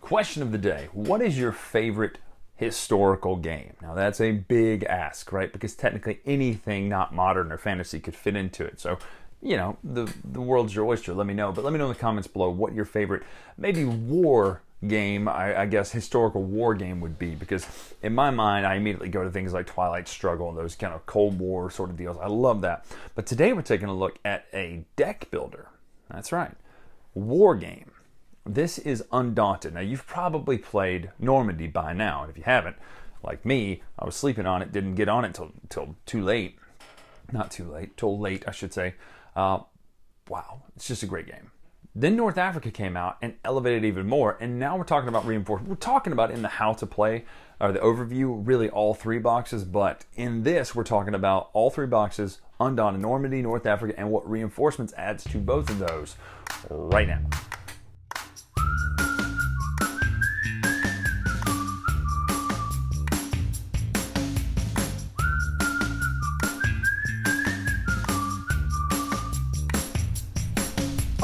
Question of the day. What is your favorite historical game? Now that's a big ask, right? Because technically anything not modern or fantasy could fit into it. So, the world's your oyster. Let me know. But let me know in the comments below what your favorite, maybe war game, I guess historical war game would be. Because in my mind, I immediately go to things like Twilight Struggle and those kind of Cold War sort of deals. I love that. But today we're taking a look at a deck builder. That's right. War game. This is Undaunted. Now, you've probably played Normandy by now, and if you haven't, like me, I was sleeping on it, didn't get on it till too late. Not too late, till late, I should say. Wow, it's just a great game. Then North Africa came out and elevated even more, and now we're talking about reinforcement. We're talking about in the how to play, or the overview, really all three boxes, but in this, we're talking about all three boxes, Undaunted, Normandy, North Africa, and what reinforcements adds to both of those right now.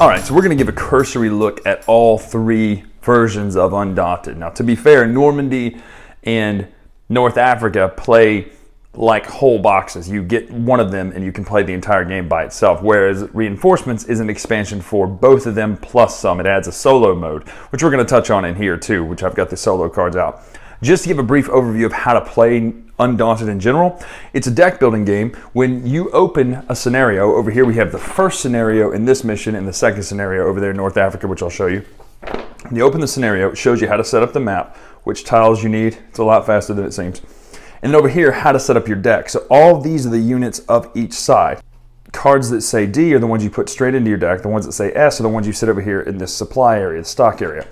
All right, so we're going to give a cursory look at all three versions of Undaunted. Now, to be fair, Normandy and North Africa play like whole boxes. You get one of them and you can play the entire game by itself, whereas Reinforcements is an expansion for both of them plus some. It adds a solo mode, which we're going to touch on in here too, which I've got the solo cards out. Just to give a brief overview of how to play Undaunted in general, it's a deck building game. When you open a scenario, over here we have the first scenario in this mission and the second scenario over there in North Africa, which I'll show you. When you open the scenario, it shows you how to set up the map, which tiles you need. It's a lot faster than it seems. And then over here, how to set up your deck. So all of these are the units of each side. Cards that say D are the ones you put straight into your deck. The ones that say S are the ones you sit over here in this supply area, the stock area.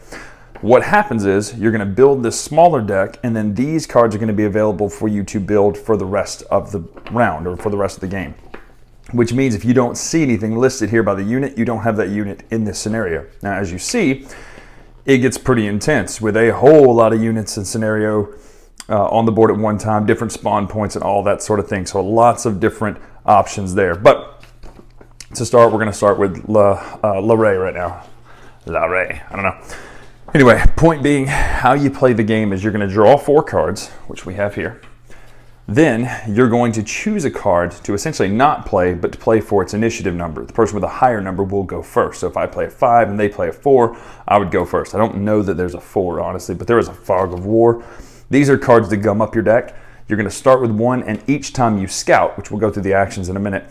What happens is you're going to build this smaller deck, and then these cards are going to be available for you to build for the rest of the round or for the rest of the game. Which means if you don't see anything listed here by the unit, you don't have that unit in this scenario. Now, as you see, it gets pretty intense with a whole lot of units and scenario on the board at one time, different spawn points and all that sort of thing. So lots of different options there. But to start, we're going to start with La Ray right now. La Ray, I don't know. Anyway, point being, how you play the game is you're going to draw 4 cards, which we have here. Then you're going to choose a card to essentially not play, but to play for its initiative number. The person with a higher number will go first. So if I play a 5 and they play a 4, I would go first. I don't know that there's a 4, honestly, but there is a Fog of War. These are cards to gum up your deck. You're going to start with 1, and each time you scout, which we'll go through the actions in a minute,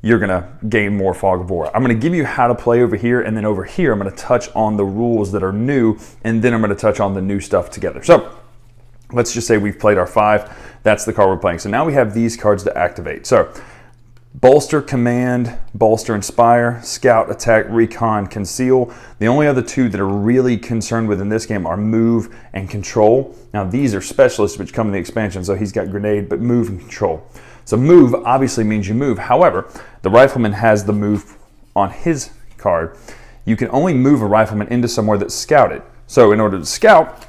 you're going to gain more Fog of War. I'm going to give you how to play over here, and then over here I'm going to touch on the rules that are new, and then I'm going to touch on the new stuff together. So let's just say we've played our 5. That's the card we're playing. So now we have these cards to activate. So Bolster, Command, Bolster, Inspire, Scout, Attack, Recon, Conceal. The only other 2 that are really concerned with in this game are Move and Control. Now these are specialists which come in the expansion, so he's got Grenade, but Move and Control. So Move obviously means you move. However, the Rifleman has the Move on his card. You can only move a Rifleman into somewhere that's scouted. So in order to scout,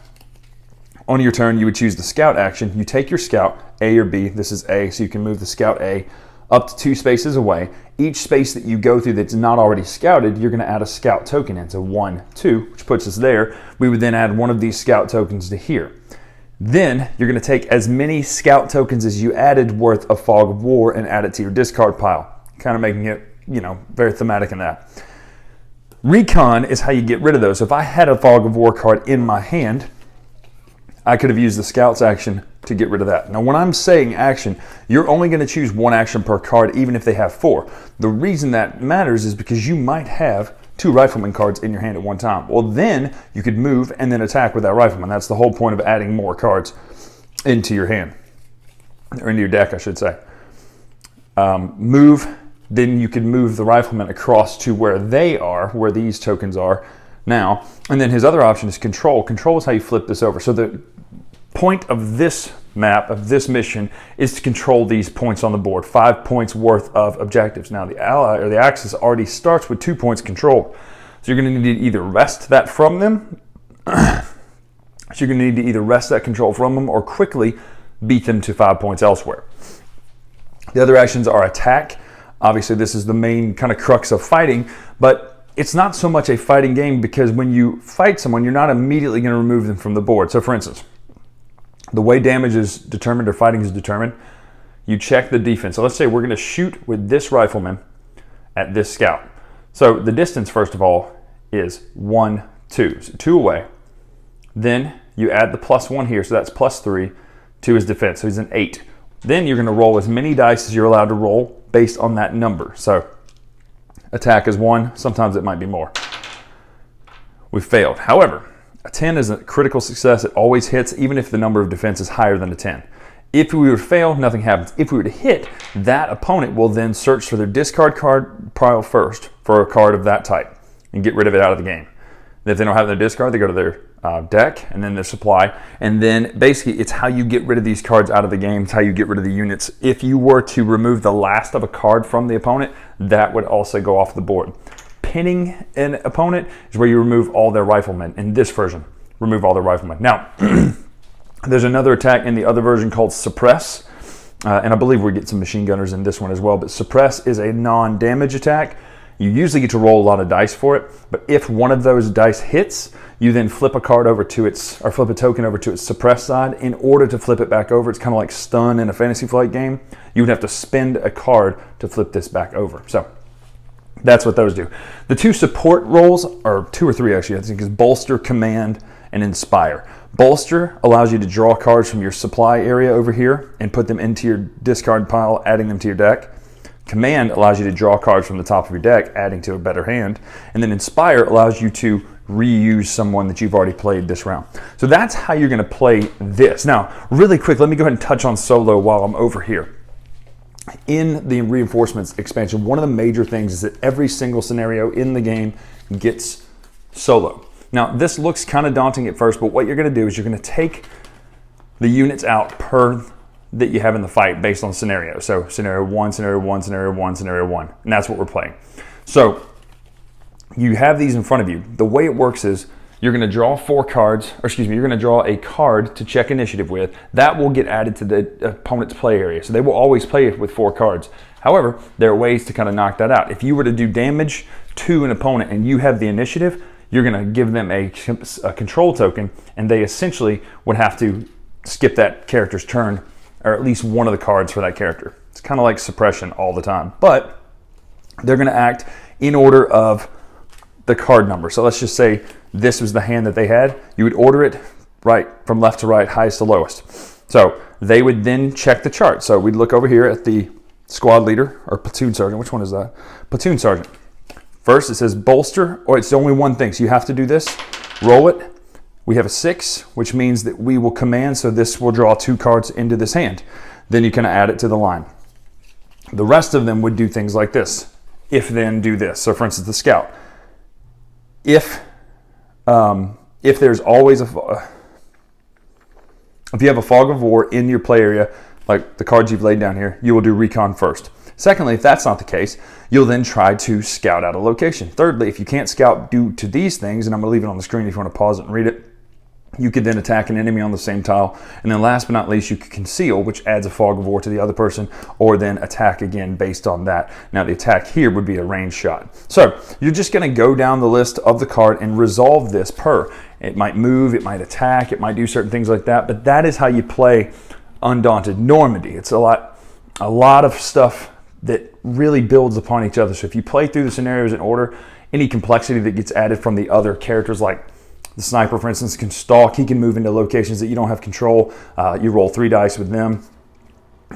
on your turn you would choose the Scout action. You take your Scout, A or B. This is A, so you can move the Scout A up to 2 spaces away. Each space that you go through that's not already scouted, you're going to add a Scout token in. So 1, 2, which puts us there. We would then add one of these Scout tokens to here. Then you're going to take as many Scout tokens as you added worth of Fog of War and add it to your discard pile. Kind of making it, very thematic in that. Recon is how you get rid of those. So if I had a Fog of War card in my hand, I could have used the Scout's action to get rid of that. Now, when I'm saying action, you're only going to choose 1 action per card, even if they have 4. The reason that matters is because you might have 2 Rifleman cards in your hand at one time. Well, then you could move and then attack with that Rifleman. That's the whole point of adding more cards into your hand, or into your deck, I should say. Move, then you could move the Rifleman across to where they are, where these tokens are now. And then his other option is Control. Control is how you flip this over. So the point of this map, of this mission, is to control these points on the board. 5 points worth of objectives. Now the ally or the axis already starts with 2 points controlled. So you're going to need to either wrest that from them. So you're going to need to either wrest that control from them or quickly beat them to 5 points elsewhere. The other actions are attack. Obviously this is the main kind of crux of fighting, but it's not so much a fighting game, because when you fight someone, you're not immediately going to remove them from the board. So for instance, the way damage is determined or fighting is determined, you check the defense. So let's say we're going to shoot with this rifleman at this scout. So the distance, first of all, is 1, 2. So 2 away. Then you add the +1 here, so that's +3 to his defense. So he's an 8. Then you're going to roll as many dice as you're allowed to roll based on that number. So attack is 1, sometimes it might be more. We failed. However, a 10 is a critical success. It always hits, even if the number of defense is higher than a 10. If we were to fail, nothing happens. If we were to hit, that opponent will then search for their discard card pile first for a card of that type and get rid of it out of the game. If they don't have their discard, they go to their deck and then their supply. And then basically it's how you get rid of these cards out of the game. It's how you get rid of the units. If you were to remove the last of a card from the opponent, that would also go off the board. Pinning an opponent is where you remove all their riflemen. In this version, remove all their riflemen. Now, there's another attack in the other version called Suppress. And I believe we get some machine gunners in this one as well. But Suppress is a non-damage attack. You usually get to roll a lot of dice for it. But if one of those dice hits, you then flip a card over to its, or flip a token over to its suppressed side. In order to flip it back over, it's kind of like stun in a fantasy flight game. You would have to spend a card to flip this back over. So that's what those do. The 2 support roles, or 2 or 3 actually, I think, is Bolster, Command, and Inspire. Bolster allows you to draw cards from your supply area over here and put them into your discard pile, adding them to your deck. Command allows you to draw cards from the top of your deck, adding to a better hand. And then Inspire allows you to reuse someone that you've already played this round. So that's how you're going to play this. Now, really quick, let me go ahead and touch on solo while I'm over here. In the Reinforcements expansion, one of the major things is that every single scenario in the game gets solo. Now, this looks kind of daunting at first, but what you're going to do is you're going to take the units out per that you have in the fight based on scenario. So scenario 1, scenario 1, scenario 1, scenario 1, and that's what we're playing. So you have these in front of you. The way it works is you're going to draw 4 cards, or excuse me, you're going to draw a card to check initiative with. That will get added to the opponent's play area. So they will always play it with 4 cards. However, there are ways to kind of knock that out. If you were to do damage to an opponent and you have the initiative, you're going to give them a control token, and they essentially would have to skip that character's turn, or at least one of the cards for that character. It's kind of like suppression all the time, but they're going to act in order of the card number. So let's just say this was the hand that they had. You would order it right from left to right, highest to lowest. So they would then check the chart. So we'd look over here at the squad leader or platoon sergeant. Which one is that? Platoon sergeant. First, it says bolster, or it's only one thing. So you have to do this, roll it. We have a 6, which means that we will command, so this will draw 2 cards into this hand. Then you can add it to the line. The rest of them would do things like this. If then do this. So for instance, the scout. If there's always if you have a fog of war in your play area, like the cards you've laid down here, you will do recon first. Secondly, if that's not the case, you'll then try to scout out a location. Thirdly, if you can't scout due to these things, and I'm going to leave it on the screen if you want to pause it and read it, you could then attack an enemy on the same tile. And then last but not least, you could conceal, which adds a fog of war to the other person, or then attack again based on that. Now, the attack here would be a ranged shot. So you're just going to go down the list of the card and resolve this per. It might move, it might attack, it might do certain things like that, but that is how you play Undaunted. Normandy, it's a lot of stuff that really builds upon each other. So if you play through the scenarios in order, any complexity that gets added from the other characters, like the sniper, for instance, can stalk. He can move into locations that you don't have control. You roll 3 dice with them.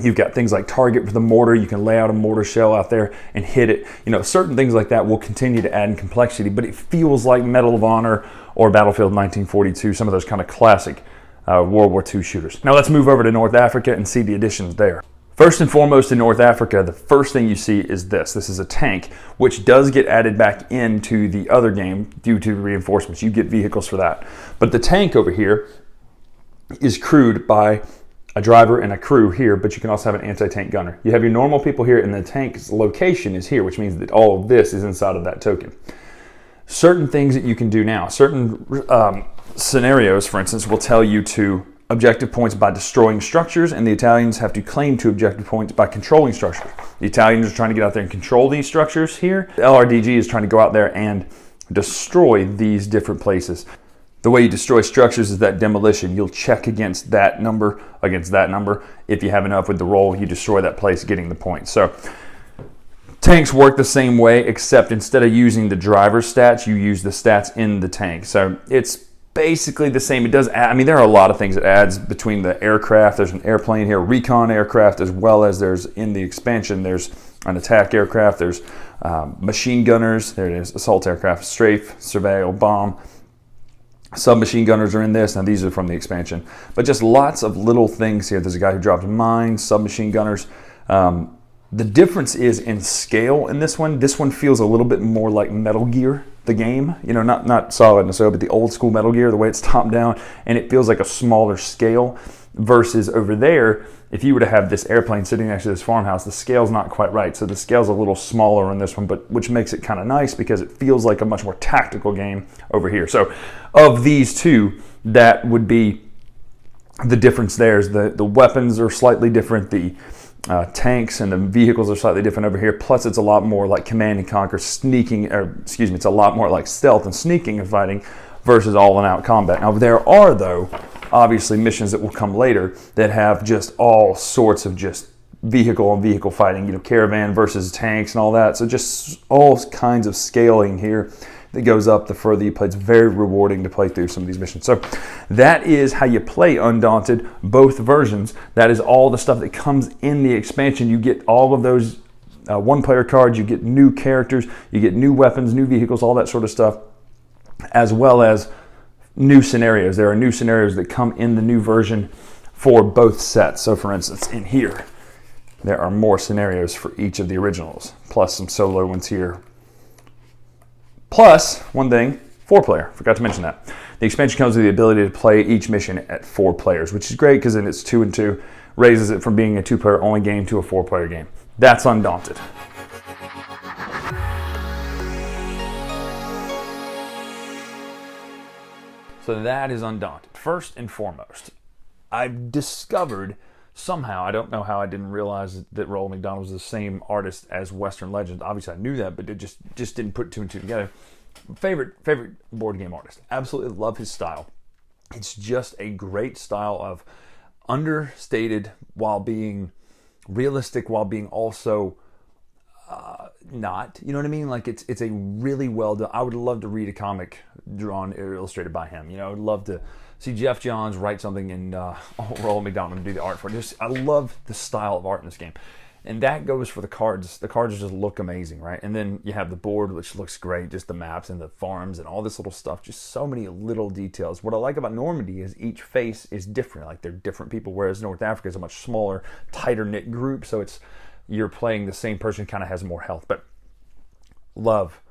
You've got things like target with the mortar. You can lay out a mortar shell out there and hit it. You know, certain things like that will continue to add in complexity, but it feels like Medal of Honor or Battlefield 1942, some of those kind of classic World War II shooters. Now let's move over to North Africa and see the additions there. First and foremost in North Africa, the first thing you see is this. This is a tank, which does get added back into the other game due to reinforcements. You get vehicles for that. But the tank over here is crewed by a driver and a crew here, but you can also have an anti-tank gunner. You have your normal people here, and the tank's location is here, which means that all of this is inside of that token. Certain things that you can do now, certain scenarios, for instance, will tell you to objective points by destroying structures, and the Italians have to claim 2 objective points by controlling structures. The Italians are trying to get out there and control these structures here. The LRDG is trying to go out there and destroy these different places. The way you destroy structures is that demolition. You'll check against that number, If you have enough with the roll, you destroy that place, getting the point. So tanks work the same way, except instead of using the driver stats, you use the stats in the tank. So it's basically the same. It does add, I mean, there are a lot of things it adds between the aircraft. There's an airplane here, recon aircraft, as well as there's in the expansion, there's an attack aircraft, there's machine gunners, there it is, assault aircraft, strafe, surveil, bomb. Submachine gunners are in this. Now these are from the expansion, but just lots of little things here. There's a guy who dropped mines, submachine gunners. The difference is in scale in this one. This one feels a little bit more like Metal Gear, the game. You know, not Solid and so, but the old school Metal Gear, the way it's top down, and it feels like a smaller scale. Versus over there, if you were to have this airplane sitting next to this farmhouse, the scale's not quite right. So the scale's a little smaller on this one, but which makes it kind of nice because it feels like a much more tactical game over here. So of these two, that would be the difference there. Is the weapons are slightly different. The tanks and the vehicles are slightly different over here. Plus, it's a lot more like Command and Conquer sneaking, it's a lot more like stealth and sneaking and fighting versus all-in-out combat. Now, there are, though, obviously missions that will come later that have just all sorts of just vehicle on vehicle fighting, you know, caravan versus tanks and all that. So just all kinds of scaling here that goes up the further you play. It's very rewarding to play through some of these missions. So that is how you play Undaunted, both versions. That is all the stuff that comes in the expansion. You get all of those one-player cards, you get new characters, you get new weapons, new vehicles, all that sort of stuff, as well as new scenarios. There are new scenarios that come in the new version for both sets. So for instance, in here, there are more scenarios for each of the originals, plus some solo ones here. Plus, one thing, 4-player. Forgot to mention that. The expansion comes with the ability to play each mission at 4 players, which is great because then it's 2 and 2, raises it from being a 2-player only game to a 4-player game. That's Undaunted. So that is Undaunted. First and foremost, I've discovered somehow, I don't know how I didn't realize that Roald McDonald was the same artist as Western Legends. Obviously I knew that, but it just didn't put 2 and 2 together. Favorite board game artist. Absolutely love his style. It's just a great style of understated while being realistic, while being also not, you know what I mean? Like it's a really well done. I would love to read a comic drawn or illustrated by him. You know, I would love to see Jeff Johns write something and Roald McDonald do the art for it. I love the style of art in this game. And that goes for the cards. The cards just look amazing, right? And then you have the board, which looks great, just the maps and the farms and all this little stuff, just so many little details. What I like about Normandy is each face is different. Like they're different people, whereas North Africa is a much smaller, tighter knit group. So you're playing the same person, kind of has more health. But love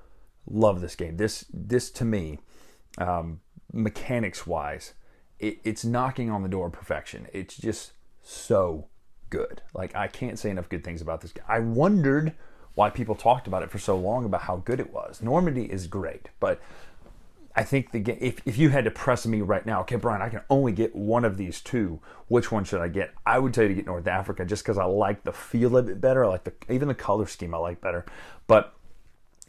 this game. This to me, mechanics wise, it's knocking on the door of perfection. It's just so good. Like, I can't say enough good things about this game. I wondered why people talked about it for so long, about how good it was. Normandy is great, but I think the game, if you had to press me right now, okay, Bryan, I can only get one of these two, which one should I get? I would tell you to get North Africa, just because I like the feel of it better. I like even the color scheme I like better. But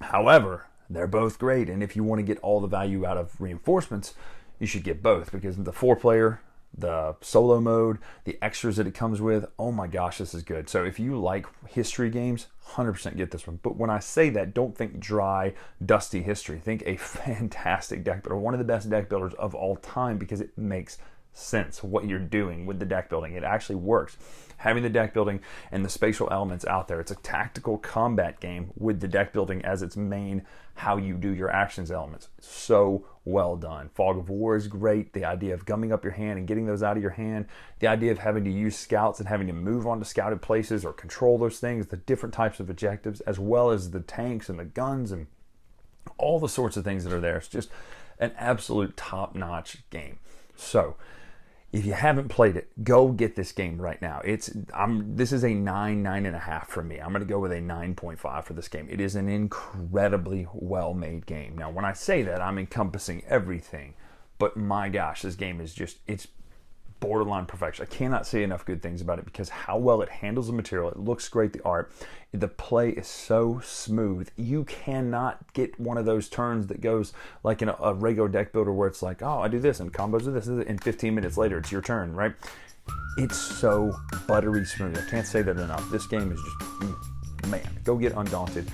however, they're both great, and if you want to get all the value out of Reinforcements, you should get both, because the 4-player, the solo mode, the extras that it comes with, oh my gosh, this is good. So if you like history games, 100% get this one. But when I say that, don't think dry, dusty history. Think a fantastic deck builder, one of the best deck builders of all time, because it makes sense what you're doing with the deck building. It actually works. Having the deck building and the spatial elements out there, it's a tactical combat game with the deck building as its main, how you do your actions elements. So well done. Fog of War is great. The idea of gumming up your hand and getting those out of your hand, the idea of having to use scouts and having to move on to scouted places or control those things, the different types of objectives, as well as the tanks and the guns and all the sorts of things that are there. It's just an absolute top-notch game. So if you haven't played it, go get this game right now. This is a 9.5 from me. I'm going to go with a 9.5 for this game. It is an incredibly well-made game. Now, when I say that, I'm encompassing everything. But my gosh, this game is it's borderline perfection. I cannot say enough good things about it because how well it handles the material. It looks great, the art. The play is so smooth. You cannot get one of those turns that goes like in a regular deck builder where it's like, oh, I do this and combos of this, and 15 minutes later it's your turn, right? It's so buttery smooth. I can't say that enough. This game is just, man, go get Undaunted.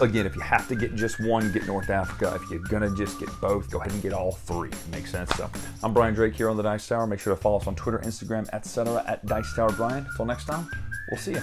Again, if you have to get just one, get North Africa. If you're going to just get both, go ahead and get all three. Makes sense. So I'm Bryan Drake here on the Dice Tower. Make sure to follow us on Twitter, Instagram, etc. at Dice Tower Bryan. Until next time, we'll see you.